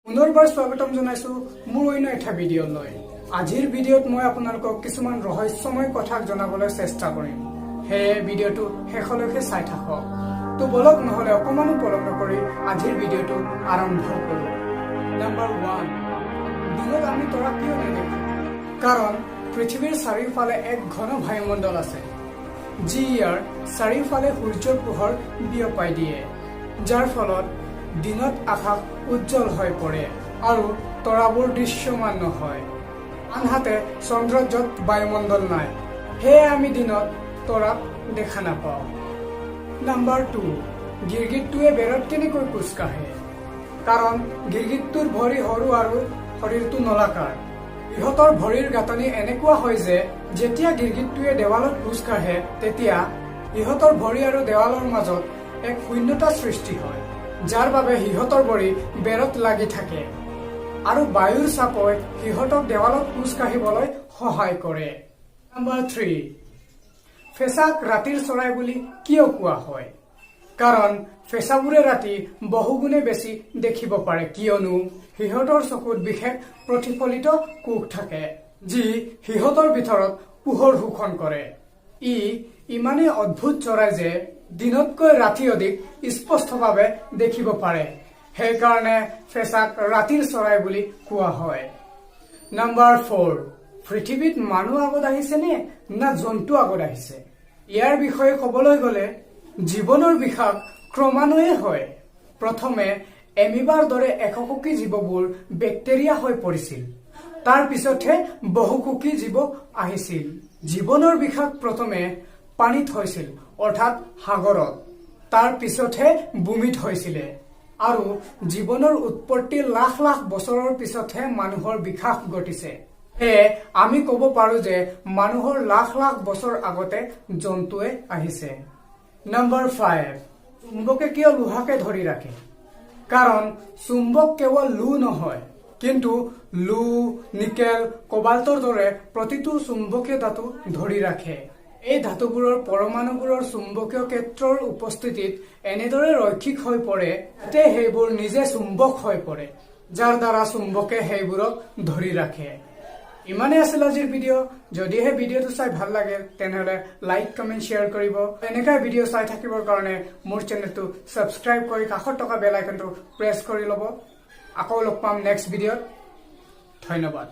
পুনৰবাৰ স্বাগতম জনাইছো মোৰ অন্য এটা ভিডিঅ'লৈ। আজিৰ ভিডিঅ'ত মই আপোনালোকক কিছুমান ৰহস্যময় কথা জনাবলৈ চেষ্টা কৰিম। হে ভিডিঅ'টো শেষলৈকে চাই থাকক। তো বলক নহলে অকমানো পলম নকৰি আজিৰ ভিডিঅ'টো আৰম্ভ কৰো। নম্বৰ 1, দিনত আমি তৰা কিয় নেদেখো? কাৰণ পৃথিৱীৰ চাৰিওফালে এক ঘন বায়ুমণ্ডল আছে, যি ইয়াৰ চাৰিওফালে সূৰ্যৰ পোহৰ বিয়পাই দিয়ে, যাৰ ফলত দিনত আকাশ উজ্জ্বল হৈ পৰে আৰু তৰাবোৰ দৃশ্যমান নহয়। আনহাতে চন্দ্ৰত য'ত বায়ুমণ্ডল নাই, সেয়ে আমি দিনত তৰাক দেখা নাপাওঁ। নম্বৰ 2, গিৰগিটটোৱে বেৰত কেনেকৈ খোজ কাঢ়ে? কাৰণ গিৰগিটটোৰ ভৰি সৰু আৰু শৰীৰটো নলাকাৰ। ইহঁতৰ ভৰিৰ গাঁথনি এনেকুৱা হয় যে যেতিয়া গিৰগিটটোৱে দেৱালত খোজ কাঢ়ে, তেতিয়া ইহঁতৰ ভৰি আৰু দেৱালৰ মাজত এক শূন্যতা সৃষ্টি হয়, যাৰ বাবে সিহঁতৰ ভৰি বেৰত লাগি থাকে আৰু বায়ুৰ চাপই সিহঁতক দেৱালত খোজ কাঢ়িবলৈ সহায় কৰে। নম্বৰ 3, ফেঁচাক ৰাতিৰ চৰাই বুলি কিয় কোৱা হয়? কাৰণ ফেঁচাবোৰে ৰাতি বহুগুণে বেছি দেখিব পাৰে, কিয়নো সিহঁতৰ চকুত বিশেষ প্ৰতিফলিত কোষ থাকে, যি সিহঁতৰ ভিতৰত পোহৰ শোষণ কৰে। ই ইমানেই অদ্ভুত চৰাই যে দিনতকৈ ৰাতি অধিক স্পষ্টভাৱে দেখিব পাৰে, সেইকাৰণে ফেঁচাক ৰাতিৰ চৰাই বুলি কোৱা হয়। নম্বৰ 4, পৃথিৱীত মানুহ আগত আহিছে নে না জন্তু আগত আহিছে? ইয়াৰ বিষয়ে ক'বলৈ গ'লে জীৱনৰ বিকাশ ক্ৰমান্বয়ে হয়। প্ৰথমে এমিবাৰ দৰে এককোষী জীৱবোৰ বেক্টেৰিয়া হৈ পৰিছিল, তাৰ পিছতহে বহুকোষী জীৱ আহিছিল। জীৱনৰ বিকাশ প্ৰথমে পানীত হৈছিল, অৰ্থাৎ সাগৰত, তাৰ পিছতহে ভূমিত হৈছিলে, আৰু জীৱনৰ উৎপত্তি লাখ লাখ বছৰৰ পিছতহে মানুহৰ বিকাশ ঘটিছে। সেয়ে আমি ক'ব পাৰো যে মানুহৰ লাখ লাখ বছৰ আগতে জন্তুৱে আহিছে। নম্বৰ 5, চুম্বকে কিয় লোহাকে ধৰি ৰাখে? কাৰণ চুম্বক কেৱল লো নহয়, কিন্তু লো, নিকেল, কোবাল্টৰ দৰে প্ৰতিটো চুম্বকীয় ধাতু ধৰি ৰাখে। এই ধাতুবোৰৰ পৰমাণুবোৰৰ চুম্বকীয় ক্ষেত্ৰৰ উপস্থিতিত এনেদৰে ৰৈখিক হৈ পৰে যে সেইবোৰ নিজে চুম্বক হৈ পৰে, যাৰ দ্বাৰা চুম্বকে সেইবোৰক ধৰি ৰাখে। ইমানেই আছিল আজিৰ ভিডিঅ'। যদিহে ভিডিঅ'টো চাই ভাল লাগে তেনেহলে লাইক, কমেণ্ট, শ্বেয়াৰ কৰিব। এনেকৈ ভিডিঅ' চাই থাকিবৰ কাৰণে মোৰ চেনেলটো ছাবস্ক্ৰাইব কৰি কাষত থকা বেল আইকনটো প্ৰেছ কৰি ল'ব। আকৌ লগ পাম নেক্সট ভিডিঅ'ত। ধন্যবাদ।